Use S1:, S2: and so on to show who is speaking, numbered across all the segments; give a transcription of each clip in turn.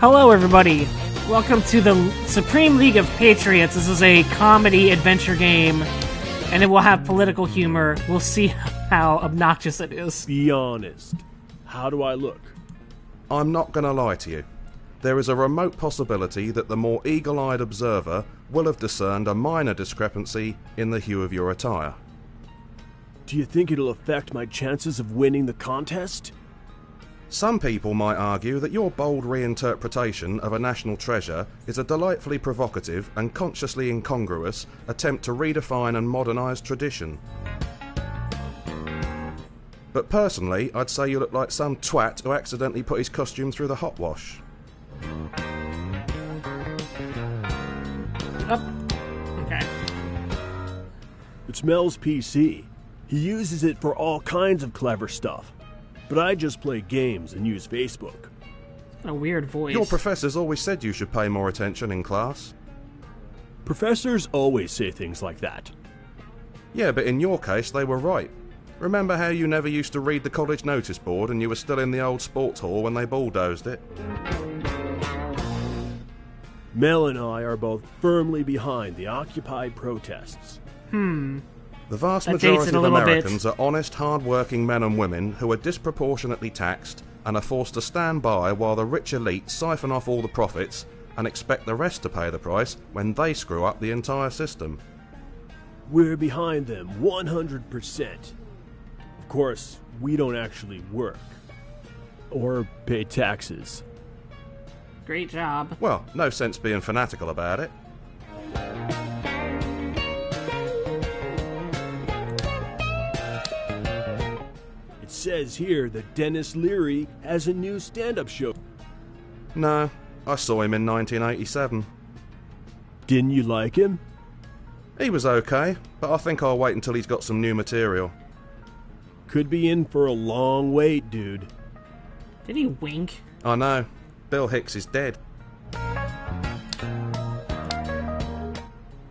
S1: Hello, everybody. Welcome to the Supreme League of Patriots. This is a comedy adventure game, and it will have political humor. We'll see how obnoxious it is.
S2: Be honest. How do I look?
S3: I'm not going to lie to you. There is a remote possibility that the more eagle-eyed observer will have discerned a minor discrepancy in the hue of your attire.
S2: Do you think it'll affect my chances of winning the contest?
S3: Some people might argue that your bold reinterpretation of a national treasure is a delightfully provocative and consciously incongruous attempt to redefine and modernise tradition. But personally, I'd say you look like some twat who accidentally put his costume through the hot wash.
S1: Okay.
S2: It's Mel's PC. He uses it for all kinds of clever stuff. But I just play games and use Facebook.
S1: A weird voice.
S3: Your professors always said you should pay more attention in class.
S2: Professors always say things like that.
S3: Yeah, but in your case, they were right. Remember how you never used to read the college notice board and you were still in the old sports hall when they bulldozed it?
S2: Mel and I are both firmly behind the Occupy protests.
S3: The vast
S1: That dates
S3: majority
S1: it a
S3: of
S1: little
S3: Americans are honest, hard-working men and women who are disproportionately taxed and are forced to stand by while the rich elite siphon off all the profits and expect the rest to pay the price when they screw up the entire system.
S2: We're behind them 100%. Of course, we don't actually work. Or pay taxes.
S1: Great job.
S3: Well, no sense being fanatical about it.
S2: It says here that Dennis Leary has a new stand-up show.
S3: No, I saw him in 1987.
S2: Didn't you like him?
S3: He was okay, but I think I'll wait until he's got some new material.
S2: Could be in for a long wait, dude.
S1: Did he wink?
S3: I know. Bill Hicks is dead.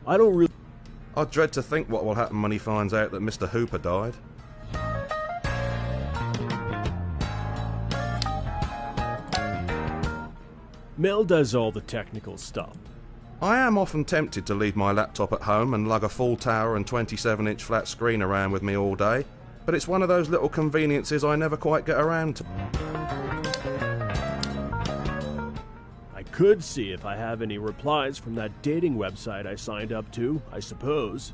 S2: I don't really...
S3: I dread to think what will happen when he finds out that Mr. Hooper died.
S2: Mel does all the technical stuff.
S3: I am often tempted to leave my laptop at home and lug a full tower and 27-inch flat screen around with me all day, but it's one of those little conveniences I never quite get around to.
S2: I could see if I have any replies from that dating website I signed up to, I suppose.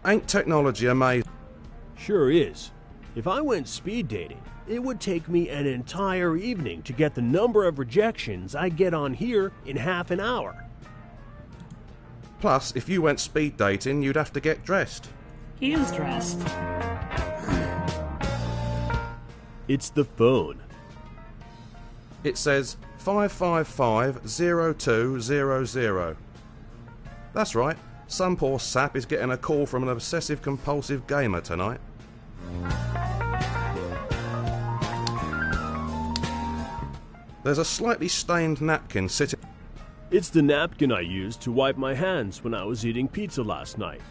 S3: Ain't technology amazing?
S2: Sure is. If I went speed dating, it would take me an entire evening to get the number of rejections I get on here in half an hour.
S3: Plus, if you went speed dating, you'd have to get dressed.
S1: He is dressed.
S2: It's the phone.
S3: It says 555-0200. That's right, some poor sap is getting a call from an obsessive-compulsive gamer tonight. There's a slightly stained napkin sitting...
S2: It's the napkin I used to wipe my hands when I was eating pizza last night.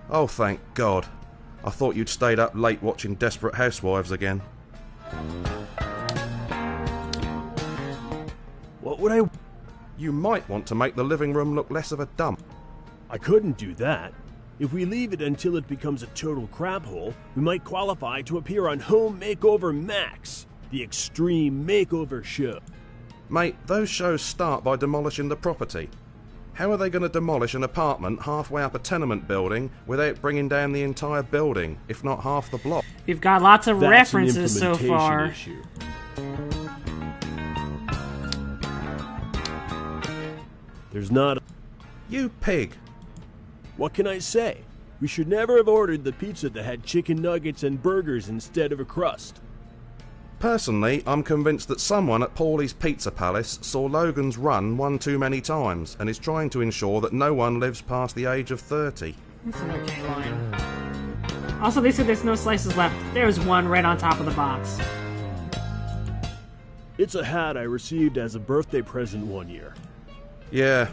S3: Oh, thank God. I thought you'd stayed up late watching Desperate Housewives again.
S2: What would I...
S3: You might want to make the living room look less of a dump.
S2: I couldn't do that. If we leave it until it becomes a total crap hole, we might qualify to appear on Home Makeover Max, the extreme makeover show.
S3: Mate, those shows start by demolishing the property. How are they going to demolish an apartment halfway up a tenement building without bringing down the entire building, if not half the block?
S1: We've got lots of
S2: That's
S1: references
S2: an
S1: so
S2: implementation
S1: far.
S2: issue. There's not...
S3: You pig!
S2: What can I say? We should never have ordered the pizza that had chicken nuggets and burgers instead of a crust.
S3: Personally, I'm convinced that someone at Paulie's Pizza Palace saw Logan's Run one too many times and is trying to ensure that no one lives past the age of 30.
S1: That's an okay line. Also, they said there's no slices left. There's one right on top of the box.
S2: It's a hat I received as a birthday present one year.
S3: Yeah.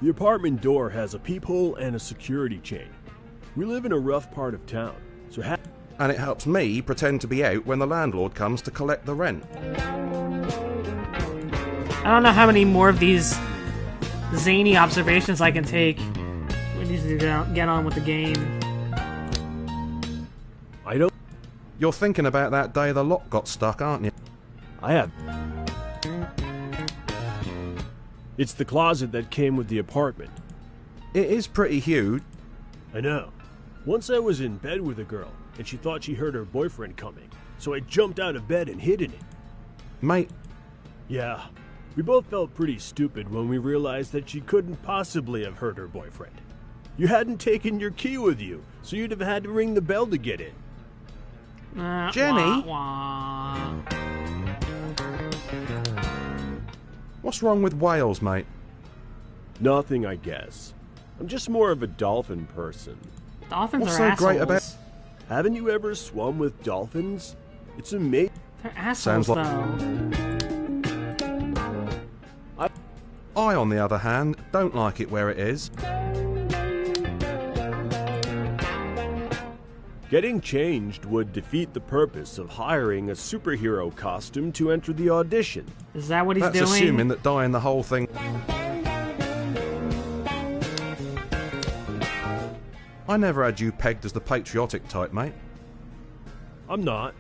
S2: The apartment door has a peephole and a security chain. We live in a rough part of town, So
S3: And it helps me pretend to be out when the landlord comes to collect the rent.
S1: I don't know how many more of these zany observations I can take. We need to get on with the game.
S2: I don't...
S3: You're thinking about that day the lock got stuck, aren't you?
S2: I have... It's the closet that came with the apartment.
S3: It is pretty huge.
S2: I know. Once I was in bed with a girl, and she thought she heard her boyfriend coming, so I jumped out of bed and hid in it.
S3: Mate,
S2: Yeah, we both felt pretty stupid when we realized that she couldn't possibly have heard her boyfriend. You hadn't taken your key with you, so you'd have had to ring the bell to get in.
S3: Jenny?
S1: Wah, wah.
S3: what's wrong with whales, mate?
S2: Nothing, I guess. I'm just more of a dolphin person.
S1: Dolphins
S3: What's
S1: are
S3: so
S1: assholes.
S3: great about-
S2: Haven't you ever swum with dolphins? It's amazing.
S1: They're assholes,
S3: Sounds like-
S1: though.
S3: I, on the other hand, don't like it where it is.
S2: Getting changed would defeat the purpose of hiring a superhero costume to enter the audition.
S1: Is that what he's
S3: That's
S1: doing?
S3: assuming that dying the whole thing... I never had you pegged as the patriotic type, mate.
S2: I'm not.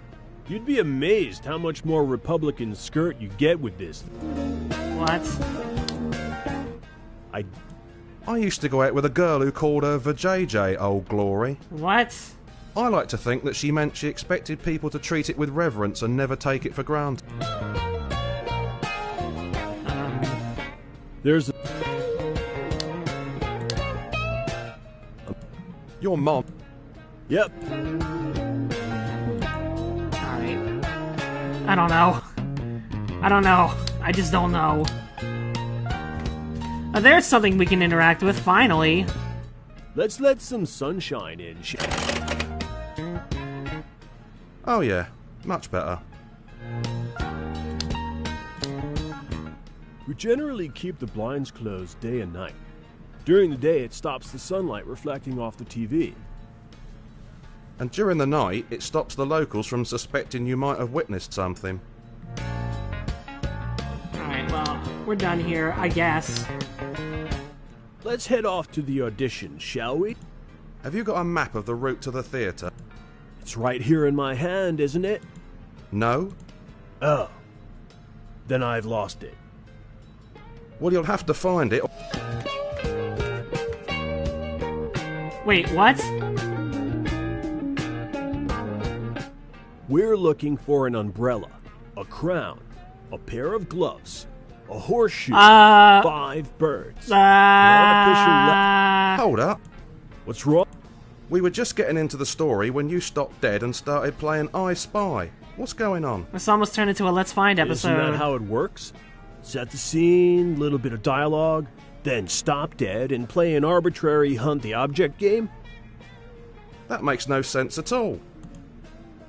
S2: You'd be amazed how much more Republican skirt you get with this.
S1: What?
S2: I
S3: I used to go out with a girl who called her Vajayjay, old glory.
S1: What?
S3: I like to think that she meant she expected people to treat it with reverence and never take it for granted.
S2: There's a...
S3: Your mom...
S2: Yep.
S1: Alright. I don't know. I don't know. I just don't know. There's something we can interact with, finally.
S2: Let's let some sunshine in.
S3: Oh yeah, much better.
S2: We generally keep the blinds closed day and night. During the day, it stops the sunlight reflecting off the TV.
S3: And during the night, it stops the locals from suspecting you might have witnessed something.
S1: Alright, well, we're done here, I guess.
S2: Let's head off to the audition, shall we?
S3: Have you got a map of the route to the theatre?
S2: It's right here in my hand, isn't it?
S3: No?
S2: Oh. Then I've lost it.
S3: Well, you'll have to find it.
S1: Wait, what?
S2: We're looking for an umbrella, a crown, a pair of gloves, a horseshoe, 5 birds, an artificial
S3: Hold up.
S2: What's wrong?
S3: We were just getting into the story when you stopped dead and started playing I Spy. What's going on?
S1: This almost turned into a Let's Find episode.
S2: Isn't that how it works? Set the scene, little bit of dialogue, then stop dead and play an arbitrary hunt the object game?
S3: That makes no sense at all.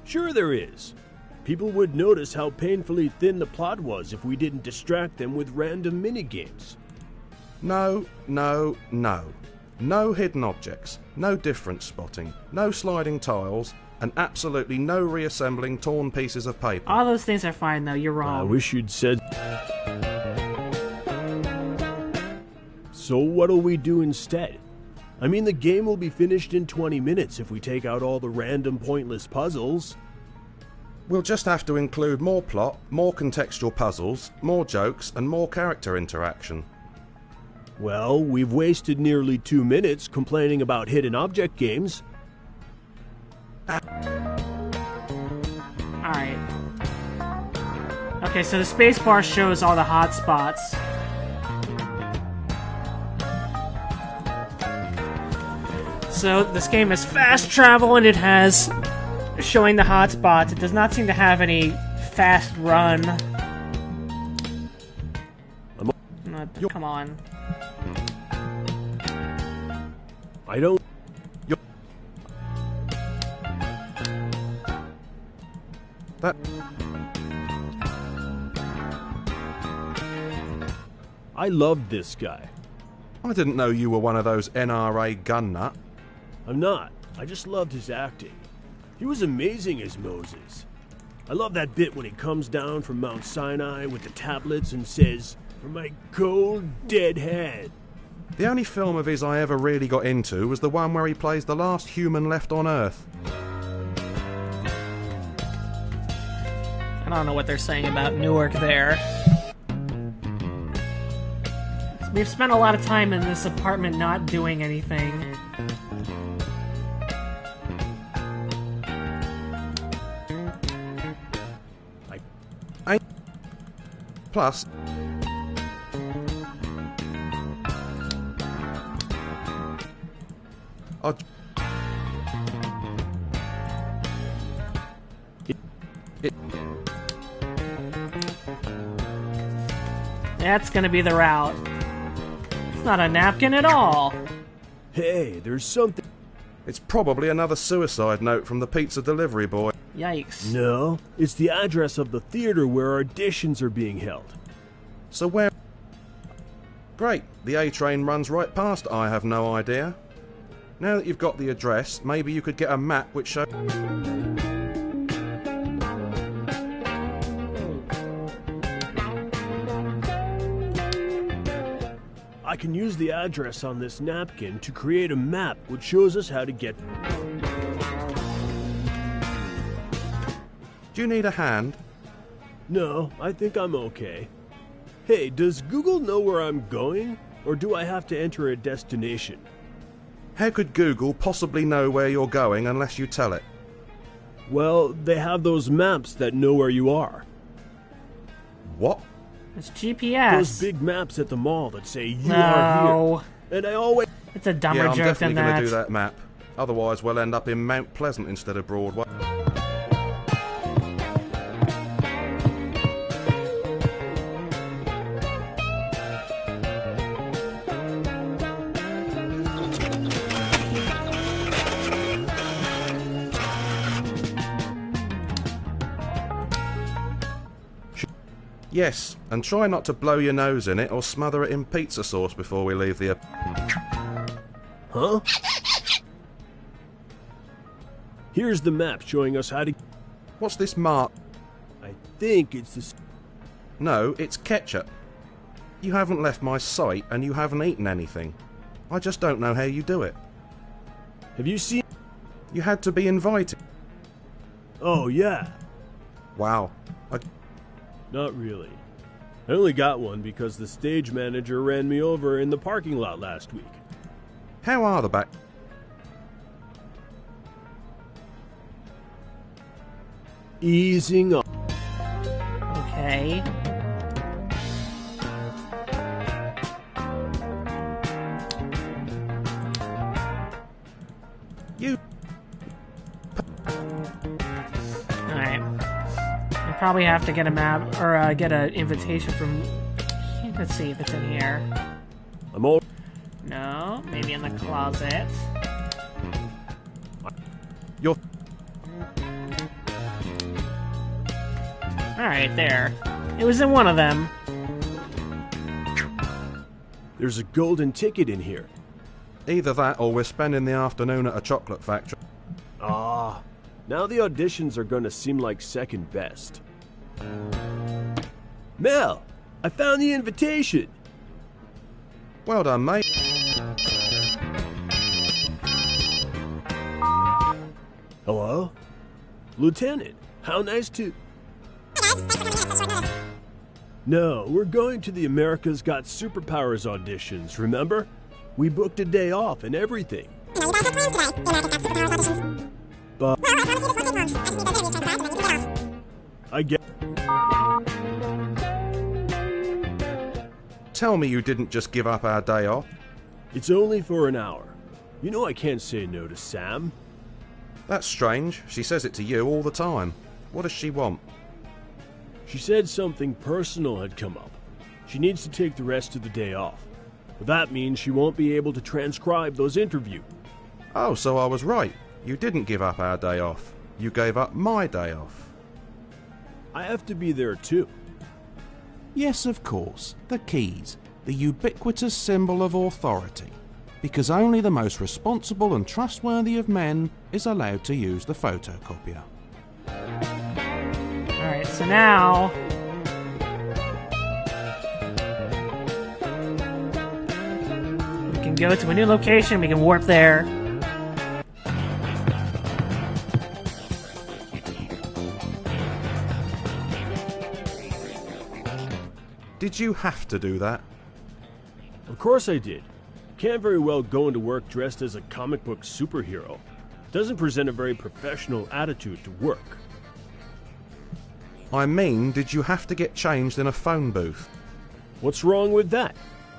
S2: Sure there is. People would notice how painfully thin the plot was if we didn't distract them with random minigames.
S3: No, no, no. No hidden objects, no difference spotting, no sliding tiles, and absolutely no reassembling torn pieces of paper.
S1: All those things are fine, though. You're wrong.
S2: I wish you'd said... So what'll we do instead? I mean, the game will be finished in 20 minutes if we take out all the random pointless puzzles.
S3: We'll just have to include more plot, more contextual puzzles, more jokes, and more character interaction.
S2: Well, we've wasted nearly 2 minutes complaining about hidden object games.
S1: Alright. Okay, so the spacebar shows all the hot spots. So this game is fast travel and it has showing the hot spots. It does not seem to have any fast run. Come on.
S2: I don't...
S3: That...
S2: I loved this guy.
S3: I didn't know you were one of those NRA gun nut.
S2: I'm not. I just loved his acting. He was amazing as Moses. I love that bit when he comes down from Mount Sinai with the tablets and says, "For my cold, dead hand."
S3: The only film of his I ever really got into was the one where he plays the last human left on Earth.
S1: I don't know what they're saying about Newark there. We've spent a lot of time in this apartment not doing anything.
S3: Plus,
S1: That's gonna be the route. It's not a napkin at all.
S2: Hey, there's something.
S3: it's probably another suicide note from the pizza delivery boy.
S1: Yikes.
S2: No, it's the address of the theater where auditions are being held.
S3: So where... Great, the A train runs right past I have no idea. Now that you've got the address, maybe you could get a map which shows...
S2: I can use the address on this napkin to create a map which shows us how to get...
S3: Do you need a hand?
S2: No, I think I'm okay. Hey, does Google know where I'm going? Or do I have to enter a destination?
S3: How could Google possibly know where you're going unless you tell it?
S2: Well, they have those maps that know where you are.
S3: What?
S1: It's GPS.
S2: Those big maps at the mall that say you are
S1: No.
S2: here. And I always...
S1: It's a dumber
S3: Yeah, I'm
S1: joke than
S3: definitely going
S1: that.
S3: to do that map. Otherwise we'll end up in Mount Pleasant instead of Broadway. Yes, and try not to blow your nose in it or smother it in pizza sauce before we leave the...
S2: Huh? Here's the map showing us how to...
S3: What's this mark?
S2: I think it's the...
S3: No, it's ketchup. You haven't left my site and you haven't eaten anything. I just don't know how you do it.
S2: Have you seen...
S3: You had to be invited.
S2: Oh, yeah.
S3: Wow.
S2: Not really. I only got one because the stage manager ran me over in the parking lot last week.
S3: How are the back...
S2: Easing up.
S1: Okay.
S3: You...
S1: Alright. I probably have to get a map, or get an invitation from... Let's see if it's in here.
S2: I'm all...
S1: No, maybe in the closet.
S3: You're...
S1: Alright, there. It was in one of them.
S2: There's a golden ticket in here.
S3: Either that or we're spending the afternoon at a chocolate factory.
S2: Ah, now the auditions are gonna seem like second best. Mel, I found the invitation.
S3: Well done, mate.
S2: Hello? Lieutenant, how nice to... No, we're going to the America's Got Superpowers auditions, remember? We booked a day off and everything. But... I get...
S3: Tell me you didn't just give up our day off.
S2: It's only for an hour. You know I can't say no to Sam.
S3: That's strange. She says it to you all the time. What does she want?
S2: She said something personal had come up. She needs to take the rest of the day off. But that means she won't be able to transcribe those interviews.
S3: Oh, so I was right. You didn't give up our day off. You gave up my day off.
S2: I have to be there too.
S4: Yes, of course. The keys. The ubiquitous symbol of authority.
S3: because only the most responsible and trustworthy of men is allowed to use the photocopier.
S1: Alright, so now... we can go to a new location, we can warp there.
S3: Did you have to do that?
S2: Of course I did. Can't very well go into work dressed as a comic book superhero. Doesn't present a very professional attitude to work.
S3: I mean, did you have to get changed in a phone booth?
S2: What's wrong with that?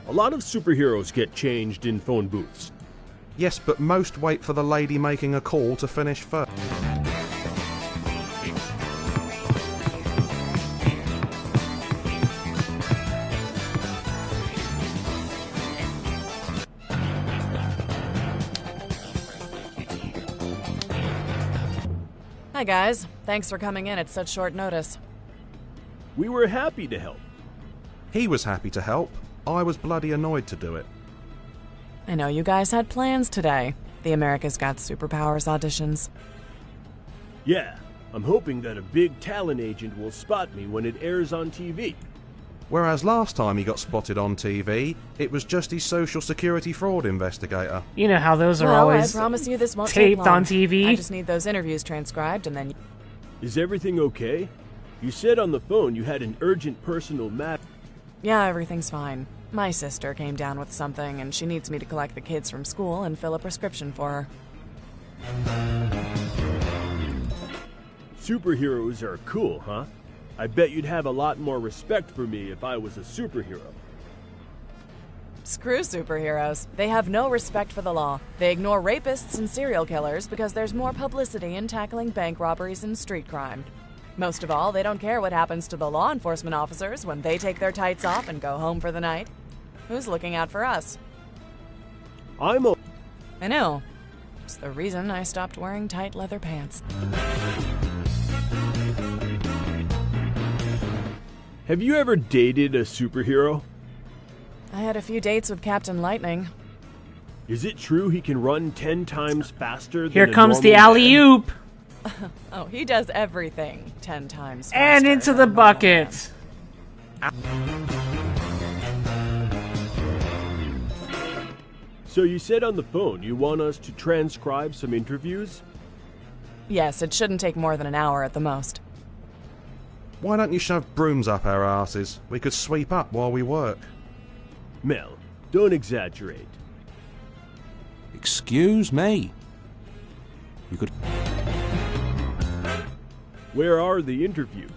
S2: A lot of superheroes get changed in phone booths.
S3: Yes, but most wait for the lady making a call to finish first.
S4: Hi guys, thanks for coming in at such short notice.
S2: We were happy to help.
S3: He was happy to help. I was bloody annoyed to do it.
S4: I know you guys had plans today. The America's Got Superpowers auditions.
S2: Yeah, I'm hoping that a big talent agent will spot me when it airs on TV.
S3: Whereas last time he got spotted on TV, it was just his social security fraud investigator.
S1: You know how those are
S4: Well, I
S1: always
S4: promise you this won't take
S1: taped
S4: long.
S1: on TV.
S4: I just need those interviews transcribed and then...
S2: Is everything okay? You said on the phone you had an urgent personal matter.
S4: Yeah, everything's fine. My sister came down with something and she needs me to collect the kids from school and fill a prescription for her.
S2: Superheroes are cool, huh? I bet you'd have a lot more respect for me if I was a superhero.
S4: Screw superheroes. They have no respect for the law. They ignore rapists and serial killers because there's more publicity in tackling bank robberies and street crime. Most of all, they don't care what happens to the law enforcement officers when they take their tights off and go home for the night. Who's looking out for us?
S2: I
S4: know. It's the reason I stopped wearing tight leather pants.
S2: Have you ever dated a superhero?
S4: I had a few dates with Captain Lightning.
S2: Is it true he can run 10 times faster than
S1: Here
S2: a
S1: comes the
S2: normal man?
S1: alley-oop!
S4: Oh, he does everything 10 times faster
S1: And into
S4: than
S1: the
S4: a normal
S1: bucket!
S2: So you said on the phone you want us to transcribe some interviews?
S4: man. Yes, it shouldn't take more than an hour at the most.
S3: Why don't you shove brooms up our asses? We could sweep up while we work.
S2: Mel, don't exaggerate.
S3: Excuse me. You could...
S2: Where are the interviews?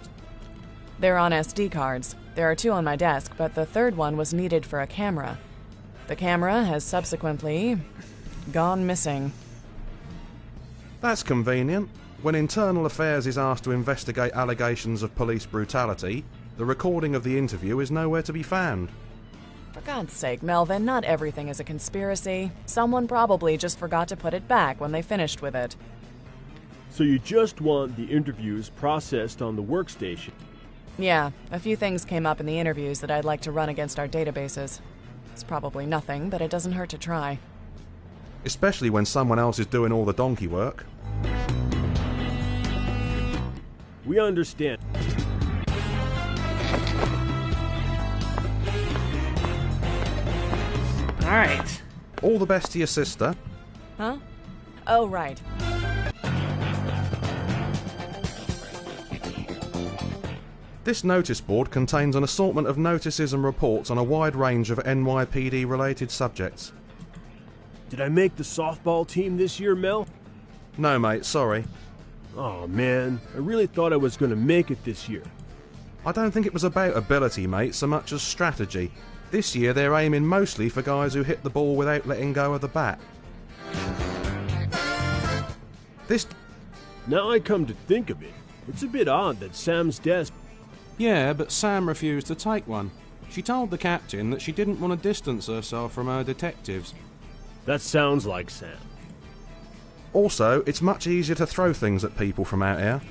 S4: They're on SD cards. There are 2 on my desk, but the third one was needed for a camera. The camera has subsequently gone missing.
S3: That's convenient. When Internal Affairs is asked to investigate allegations of police brutality, the recording of the interview is nowhere to be found.
S4: For God's sake, Melvin, not everything is a conspiracy. Someone probably just forgot to put it back when they finished with it.
S2: So you just want the interviews processed on the workstation?
S4: Yeah, a few things came up in the interviews that I'd like to run against our databases. It's probably nothing, but it doesn't hurt to try.
S3: Especially when someone else is doing all the donkey work.
S2: We understand.
S1: Alright.
S3: All the best to your sister.
S4: Huh? Oh, right.
S3: This notice board contains an assortment of notices and reports on a wide range of NYPD-related subjects.
S2: Did I make the softball team this year, Mel?
S3: No, mate, sorry.
S2: Oh man, I really thought I was going to make it this year.
S3: I don't think it was about ability, mate, so much as strategy. This year they're aiming mostly for guys who hit the ball without letting go of the bat.
S2: Now I come to think of it, it's a bit odd that Sam's desk...
S3: Yeah, but Sam refused to take one. She told the captain that she didn't want to distance herself from her detectives.
S2: That sounds like Sam.
S3: Also, it's much easier to throw things at people from out here.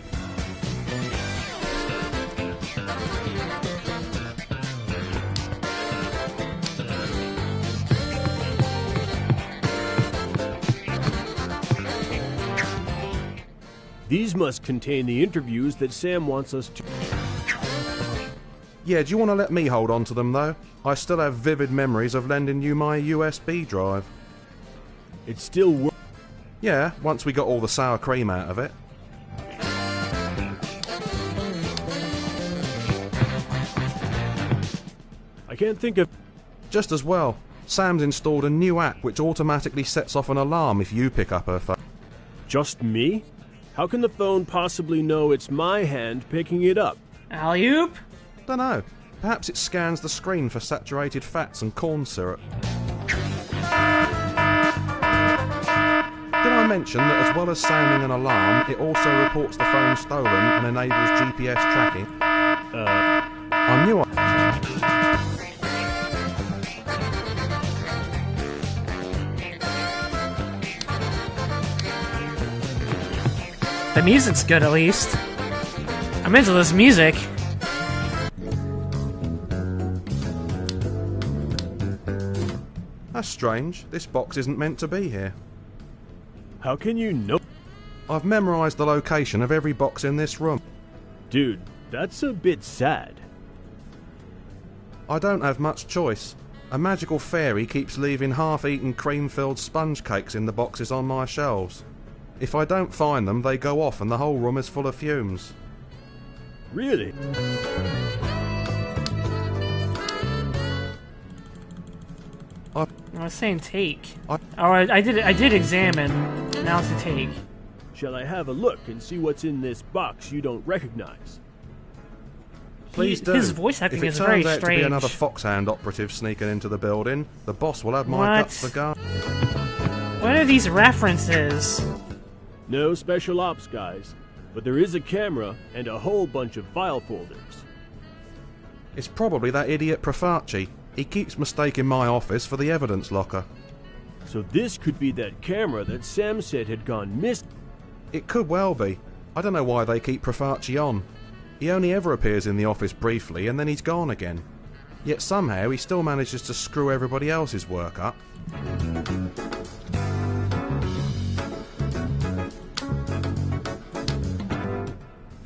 S2: These must contain the interviews that Sam wants us to...
S3: Yeah, do you want to let me hold on to them, though? I still have vivid memories of lending you my USB drive.
S2: It's still
S3: Yeah, once we got all the sour cream out of it.
S2: I can't think of...
S3: Just as well, Sam's installed a new app which automatically sets off an alarm if you pick up her phone.
S2: Just me? How can the phone possibly know it's my hand picking it up?
S1: Alley-oop?
S3: Dunno. Perhaps it scans the screen for saturated fats and corn syrup. Did I mention that as well as sounding an alarm, it also reports the phone stolen and enables GPS tracking? I knew
S1: The music's good, at least. I'm into this music.
S3: That's strange. This box isn't meant to be here.
S2: How can you know?
S3: I've memorised the location of every box in this room.
S2: Dude, that's a bit sad.
S3: I don't have much choice. A magical fairy keeps leaving half-eaten cream-filled sponge cakes in the boxes on my shelves. If I don't find them, they go off and the whole room is full of fumes.
S2: Really?
S1: I was saying take.
S3: I
S1: I did examine. Now it's a take.
S2: Shall I have a look and see what's in this box you don't recognize?
S3: Please do.
S1: His voice acting is
S3: If it
S1: very
S3: turns out to
S1: strange.
S3: be another Foxhound operative sneaking into the building, the boss will have my
S1: What?
S3: guts for guard.
S1: What are these references?
S2: No special ops, guys. But there is a camera and a whole bunch of file folders.
S3: It's probably that idiot Profaci. He keeps mistaking my office for the evidence locker.
S2: So this could be that camera that Sam said had gone missing.
S3: It could well be. I don't know why they keep Profaci on. He only ever appears in the office briefly and then he's gone again. Yet somehow he still manages to screw everybody else's work up.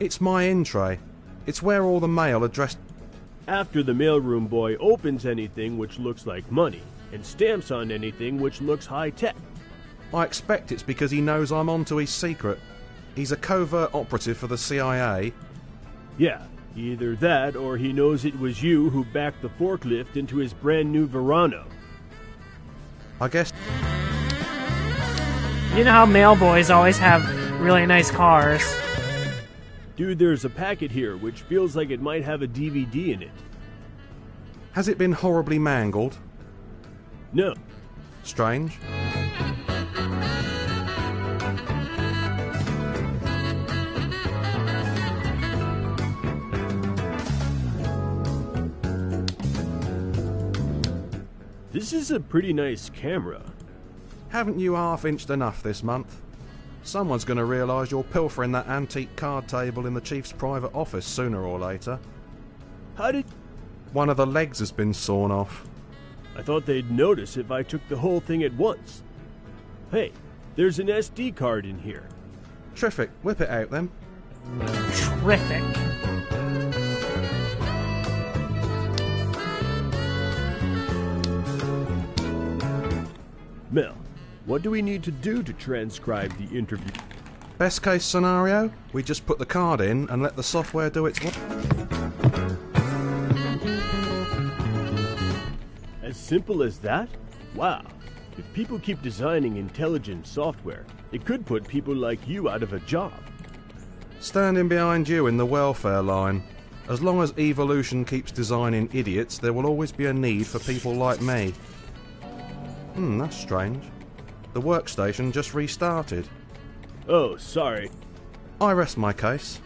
S3: It's my in tray. It's where all the mail addressed...
S2: After the mailroom boy opens anything which looks like money and stamps on anything which looks high-tech.
S3: I expect it's because he knows I'm onto his secret. He's a covert operative for the CIA.
S2: Yeah, either that or he knows it was you who backed the forklift into his brand new Verano.
S3: I guess...
S1: You know how mail boys always have really nice cars.
S2: Dude, there's a packet here which feels like it might have a DVD in it.
S3: Has it been horribly mangled?
S2: No.
S3: Strange.
S2: This is a pretty nice camera.
S3: Haven't you half-inched enough this month? Someone's going to realise you're pilfering that antique card table in the chief's private office sooner or later.
S2: How did...
S3: One of the legs has been sawn off.
S2: I thought they'd notice if I took the whole thing at once. Hey, there's an SD card in here.
S3: Terrific. Whip it out then.
S1: Terrific.
S2: Mel, what do we need to do to transcribe the interview?
S3: Best case scenario, we just put the card in and let the software do its work.
S2: As simple as that? Wow. If people keep designing intelligent software, it could put people like you out of a job.
S3: Standing behind you in the welfare line. As long as evolution keeps designing idiots, there will always be a need for people like me. That's strange. The workstation just restarted.
S2: Oh, sorry.
S3: I rest my case.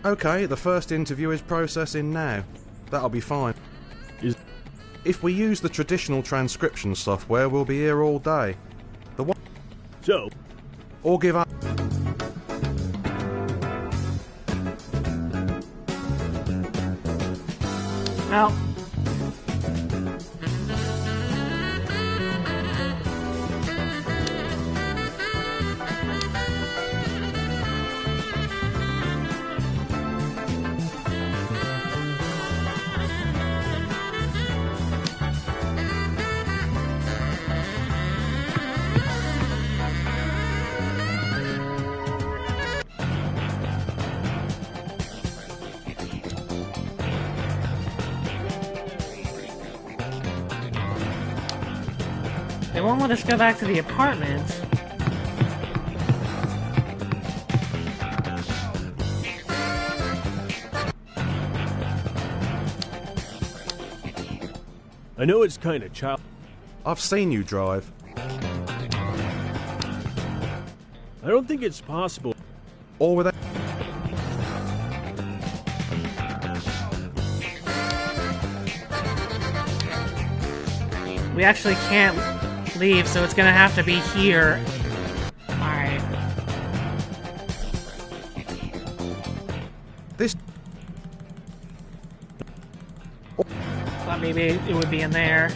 S3: Okay, the first interview is processing now. That'll be fine. If we use the traditional transcription software, we'll be here all day.
S2: So,
S3: Or give up.
S1: Now, won't let us go back to the apartment.
S2: I know it's kind of child.
S3: I've seen you drive.
S2: I don't think it's possible.
S3: Or without...
S1: We actually can't leave, so it's gonna have to be here. Alright.
S3: This...
S1: Thought maybe it would be in there.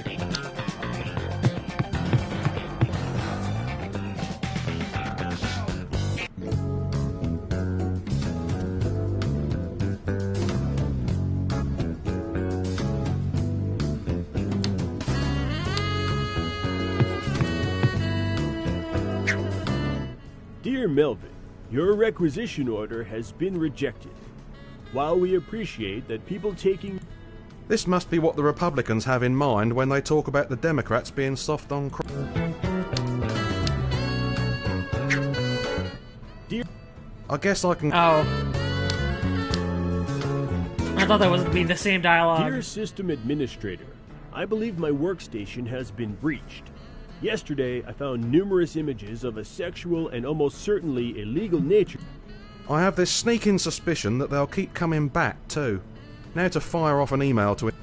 S2: Dear Melvin, your requisition order has been rejected. While we appreciate that people taking...
S3: This must be what the Republicans have in mind when they talk about the Democrats being soft on crime.
S2: Dear...
S3: I guess I can...
S1: Oh. I thought that was be the same dialogue.
S2: Dear System Administrator, I believe my workstation has been breached. Yesterday, I found numerous images of a sexual and almost certainly illegal nature.
S3: I have this sneaking suspicion that they'll keep coming back, too. Now to fire off an email to it.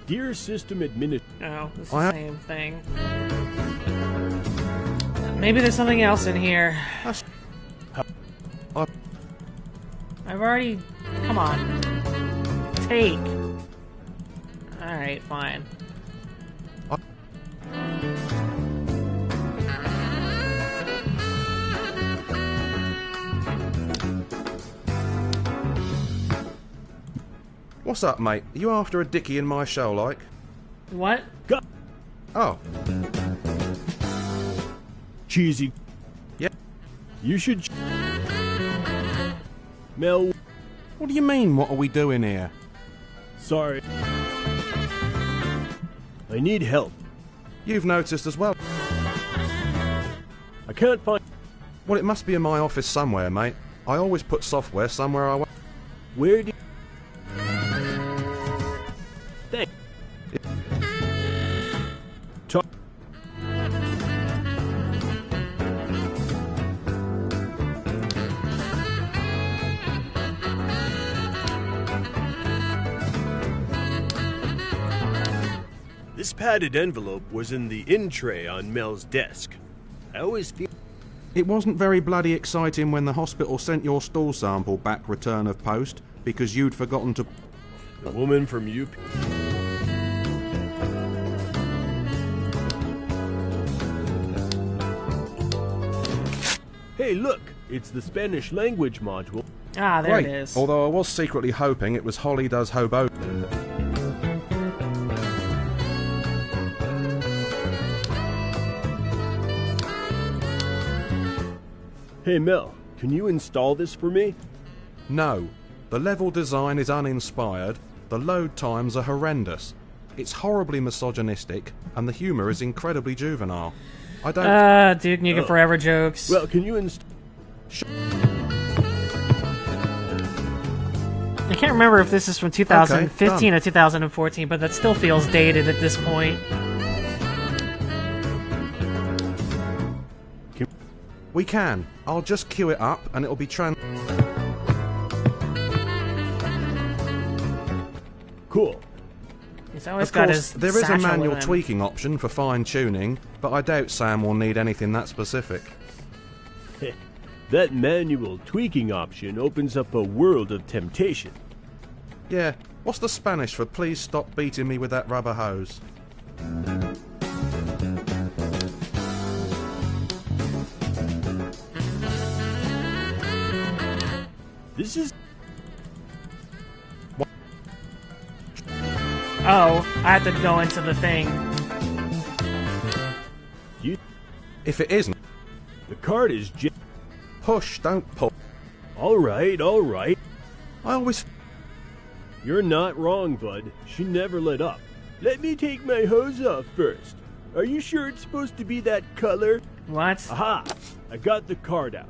S2: Dear System Administrator...
S1: Oh, it's the same thing. Maybe there's something else in here. I've already... Come on. Take. Alright, fine.
S3: What's up, mate? Are you after a dickie in my show, like?
S1: What?
S2: Go!
S3: Oh.
S2: Cheesy.
S3: Yeah.
S2: You should... Mel...
S3: What do you mean, what are we doing here?
S2: Sorry. I need help.
S3: You've noticed as well.
S2: I can't find...
S3: Well, it must be in my office somewhere, mate. I always put software somewhere I want.
S2: Where do... Thank... Talk... This padded envelope was in the in tray on Mel's desk. I always feel...
S3: It wasn't very bloody exciting when the hospital sent your stool sample back return of post because you'd forgotten to...
S2: The woman from UP... Hey, look! It's the Spanish language module.
S1: Ah, there
S3: Great.
S1: it is.
S3: Although I was secretly hoping it was Holly Does Hobo.
S2: Hey Mel, can you install this for me?
S3: No. The level design is uninspired, the load times are horrendous, it's horribly misogynistic, and the humour is incredibly juvenile. I don't...
S1: Duke Nukem Forever jokes.
S2: Well, can you install...
S1: I can't remember if this is from 2015
S3: Okay,
S1: or 2014, but that still feels dated at this point.
S3: We can. I'll just queue it up and it'll be
S2: Cool.
S1: He's always
S3: Of
S1: got
S3: course,
S1: his
S3: there is a
S1: satchel
S3: manual
S1: with him.
S3: tweaking option for fine-tuning, but I doubt Sam will need anything that specific.
S2: That manual tweaking option opens up a world of temptation.
S3: Yeah, what's the Spanish for please stop beating me with that rubber hose?
S2: This is...
S1: Oh, I have to go into the thing.
S2: You...
S3: If it isn't,
S2: The card is
S3: push, don't pull.
S2: Alright, alright.
S3: I always...
S2: You're not wrong, bud. She never let up. Let me take my hose off first. Are you sure it's supposed to be that color?
S1: What?
S2: Aha! I got the card out.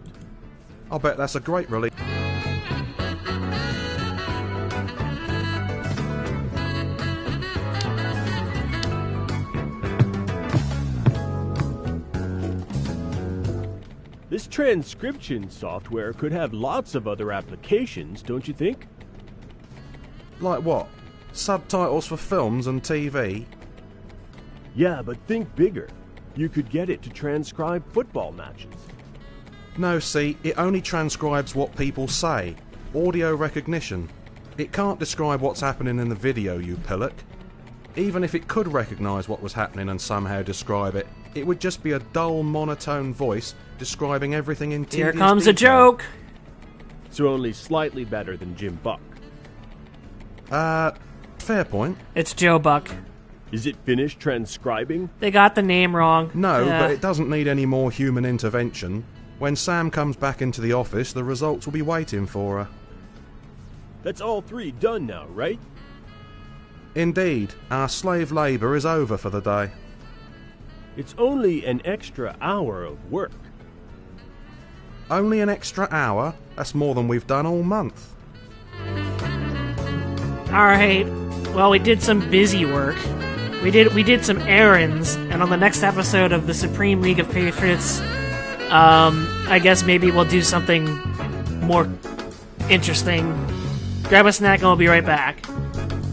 S3: I'll bet that's a great relief.
S2: This transcription software could have lots of other applications, don't you think?
S3: Like what? Subtitles for films and TV?
S2: Yeah, but think bigger. You could get it to transcribe football matches.
S3: No, see, it only transcribes what people say. Audio recognition. It can't describe what's happening in the video, you pillock. Even if it could recognise what was happening and somehow describe it, it would just be a dull, monotone voice describing everything in tedious
S1: Here comes a
S3: detail.
S1: joke!
S2: So only slightly better than Jim Buck.
S3: Fair point.
S1: It's Joe Buck.
S2: Is it finished transcribing?
S1: They got the name wrong.
S3: No,
S1: Yeah.
S3: but it doesn't need any more human intervention. When Sam comes back into the office, the results will be waiting for her.
S2: That's all three done now, right?
S3: Indeed, our slave labour is over for the day.
S2: It's only an extra hour of work.
S3: Only an extra hour? That's more than we've done all month.
S1: Alright. Well, we did some busy work. We did some errands, and on the next episode of the Supreme League of Patriots, I guess maybe we'll do something more interesting. Grab a snack and we'll be right back.